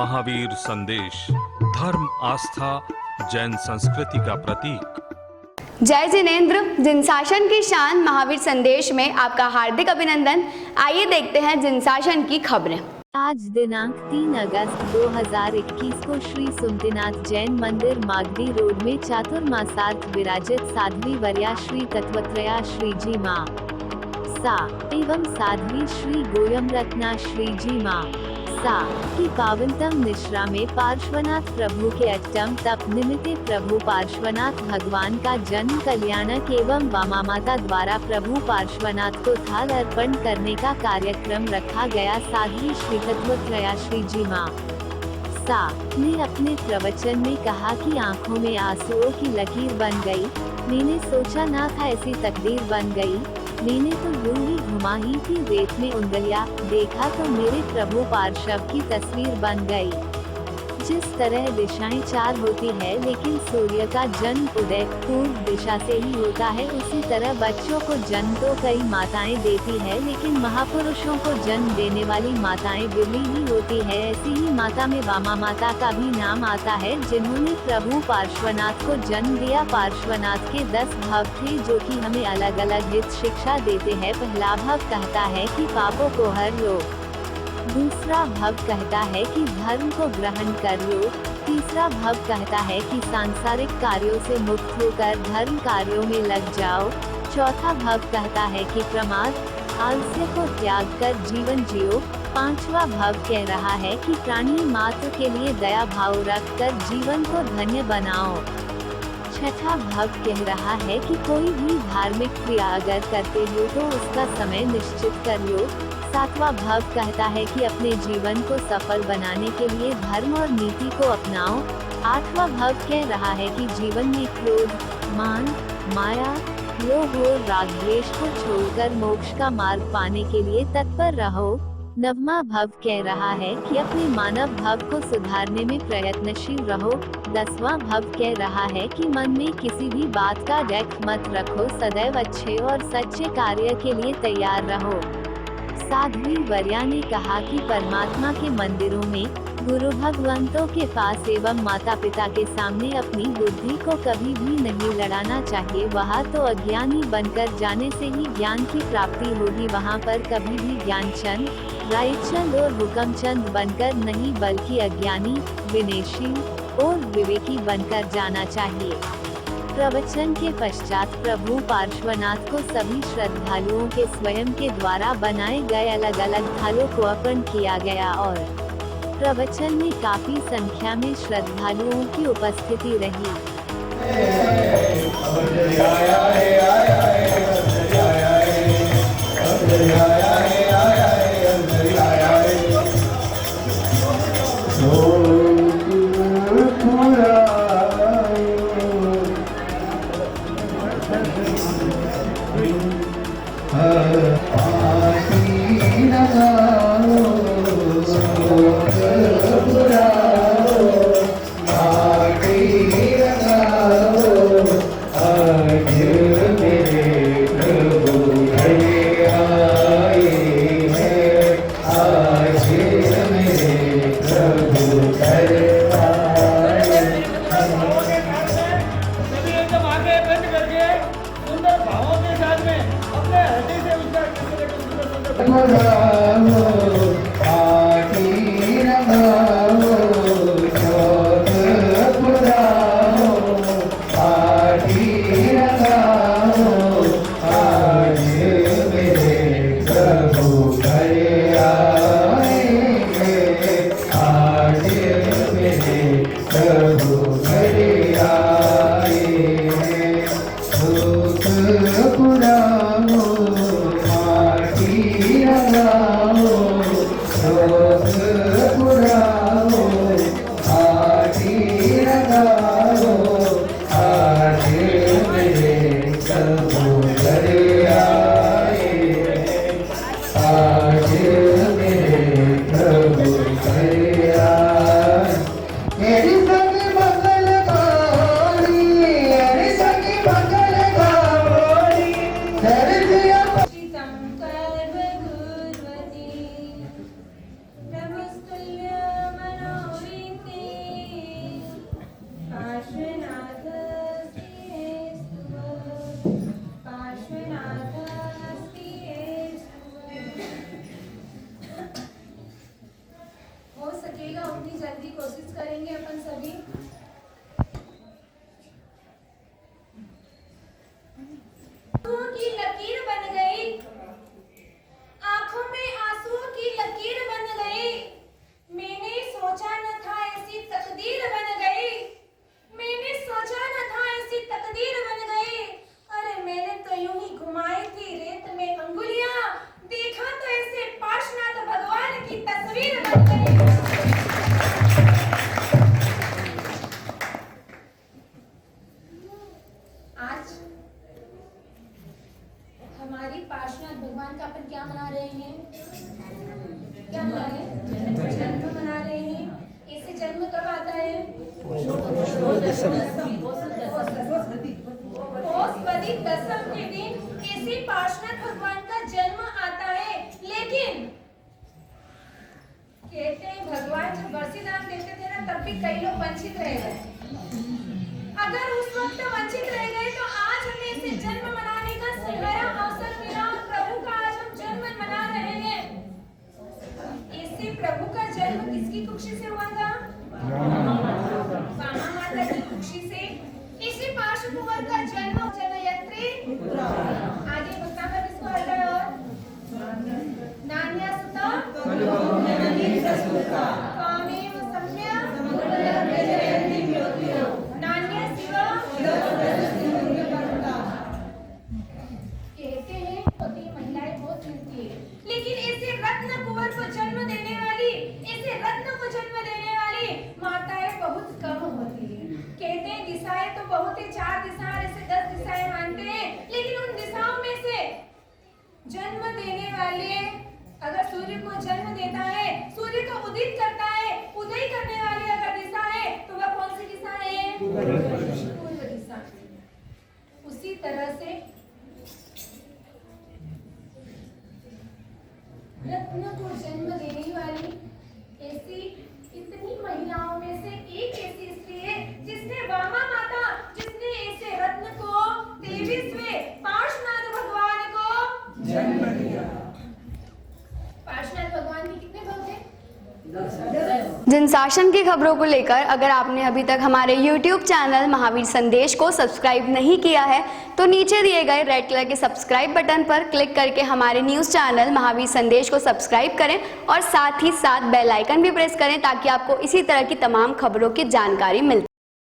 महावीर संदेश, धर्म, आस्था, जैन संस्कृति का प्रतीक। जय जिनेंद्र। जिनशासन की शान महावीर संदेश में आपका हार्दिक अभिनंदन। आइए देखते हैं जिनशासन की खबरें। आज दिनांक 3 अगस्त 2021 को श्री सुमतिनाथ जैन मंदिर मागदी रोड में चातुर्मासार्थ विराजित साध्वी वर्या श्री तत्वत्रया श्री जी माँ सा एवं साध्वी श्री गोयम रत्ना श्री जी माँ सा की पावनतम निश्रा में पार्श्वनाथ प्रभु के अष्टम तप निमित्त प्रभु पार्श्वनाथ भगवान का जन्म कल्याणक एवं वामा माता द्वारा प्रभु पार्श्वनाथ को थाल अर्पण करने का कार्यक्रम रखा गया। साध्वी श्री तत्वत्रया श्री जी माँ सा ने अपने प्रवचन में कहा कि आंखों में आंसुओं की लकीर बन गई। मैंने सोचा ना था ऐसी तकदीर बन गई। मैंने तो यूं ही घुमा ही थी रेत में उंगलियां, देखा तो मेरे प्रभु पार्श्व की तस्वीर बन गई। जिस तरह दिशाएं चार होती है लेकिन सूर्य का जन्म उदय पूर्व दिशा से ही होता है, उसी तरह बच्चों को जन्म तो कई माताएं देती है लेकिन महापुरुषों को जन्म देने वाली माताएं बिरली ही होती है। ऐसी ही माता में वामा माता का भी नाम आता है, जिन्होंने प्रभु पार्श्वनाथ को जन्म दिया। पार्श्वनाथ के 10 भव थे जो कि हमें अलग अलग हित शिक्षा देते हैं। पहला भव कहता है कि पापों को हर लो, दूसरा भव कहता है कि धर्म को ग्रहण कर लो, तीसरा भव कहता है कि सांसारिक कार्यों से मुक्त होकर धर्म कार्यों में लग जाओ, चौथा भव कहता है कि प्रमाद आलस्य को त्याग कर जीवन जियो, पांचवा भव कह रहा है कि प्राणी मात्र के लिए दया भाव रख कर जीवन को धन्य बनाओ, छठा भव कह रहा है कि कोई भी धार्मिक क्रिया अगर करते हो तो उसका समय निश्चित कर लो, सातवां भव कहता है कि अपने जीवन को सफल बनाने के लिए धर्म और नीति को अपनाओ, आठवां भव कह रहा है कि जीवन में क्रोध, मान, माया, लोभ और राग द्वेष को छोड़कर मोक्ष का मार्ग पाने के लिए तत्पर रहो, नववां भव कह रहा है कि अपने मानव भाव को सुधारने में प्रयत्नशील रहो, 10वां भव कह रहा है कि मन में किसी भी बात का डर मत रखो, सदैव अच्छे और सच्चे कार्य के लिए तैयार रहो। साध्वी वर्या ने कहा कि परमात्मा के मंदिरों में गुरु भगवंतों के पास एवं माता पिता के सामने अपनी बुद्धि को कभी भी नहीं लड़ाना चाहिए। वहाँ तो अज्ञानी बनकर जाने से ही ज्ञान की प्राप्ति होगी, वहाँ पर कभी भी ज्ञानचंद, रायचंद और हुक्मचंद बनकर नहीं बल्कि अज्ञानी, विनयशील और विवेकी बनकर जाना चाहिए। प्रवचन के पश्चात प्रभु पार्श्वनाथ को सभी श्रद्धालुओं के स्वयं के द्वारा बनाए गए अलग अलग थालों को अर्पण किया गया और प्रवचन में काफी संख्या में श्रद्धालुओं की उपस्थिति रही। पुरानो माटी लगाओ आज हमारी पार्श्वनाथ भगवान का अपन क्या मना रहे हैं? क्या मना रहे हैं? जन्म मना रहे हैं। इससे जन्म कब आता है? पौषवदी दशम के दिन इसी पार्श्वनाथ भगवान का जन्म आता है। लेकिन कहते हैं भगवान जब बरसीदान देते थे ना, तब भी कई लोग वंचित रह गए। अगर उस वक्त वंचित रह गए तो आज हमें इसे जन्म मनाने का सुनहरा अवसर मिला और प्रभु का आज हम जन्म मना रहे हैं। इससे प्रभु का जन्म किसकी कुक्षी से हुआ था? बामा माता की कुक्षी से। इसी पार्श्व कुंवर का जन्म जनयत्री आगे बताना किसको आता है? और नान्या सुता कामेव सम्या नान्या शिवा। कहते हैं पति महिलाएं बहुत मिलती है, लेकिन इसे रत्न कुंवर को जन्म देने वाली, इसे रत्न को जन्म देने वाली माताएं बहुत कम होती है। कहते हैं दिशाएं तो बहुत ही 4 दिशाएं, ऐसे 10 दिशाएं मानते हैं, लेकिन उन दिशाओं में से जन्म देने वाले अगर सूर्य को जन्म देता है, सूर्य को उदित करता है, उदय करने वाली अगर दिशा है तो वह कौन सी दिशा है? पूर्व दिशा। उसी तरह से रत्न को जन्म देने वाली ऐसी इतनी महिलाओं में से एक ऐसी स्त्री है जिसने वामा माता, जिसने ऐसे रत्न को 23वें पार्श्वनाथ भगवान को जन्म दिया। पार्श्वनाथ भगवान के कितने भक्त हैं? जिनशासन की खबरों को लेकर अगर आपने अभी तक हमारे YouTube चैनल महावीर संदेश को सब्सक्राइब नहीं किया है तो नीचे दिए गए रेड कलर के सब्सक्राइब बटन पर क्लिक करके हमारे न्यूज़ चैनल महावीर संदेश को सब्सक्राइब करें और साथ ही साथ बेल आइकन भी प्रेस करें ताकि आपको इसी तरह की तमाम खबरों की जानकारी मिलती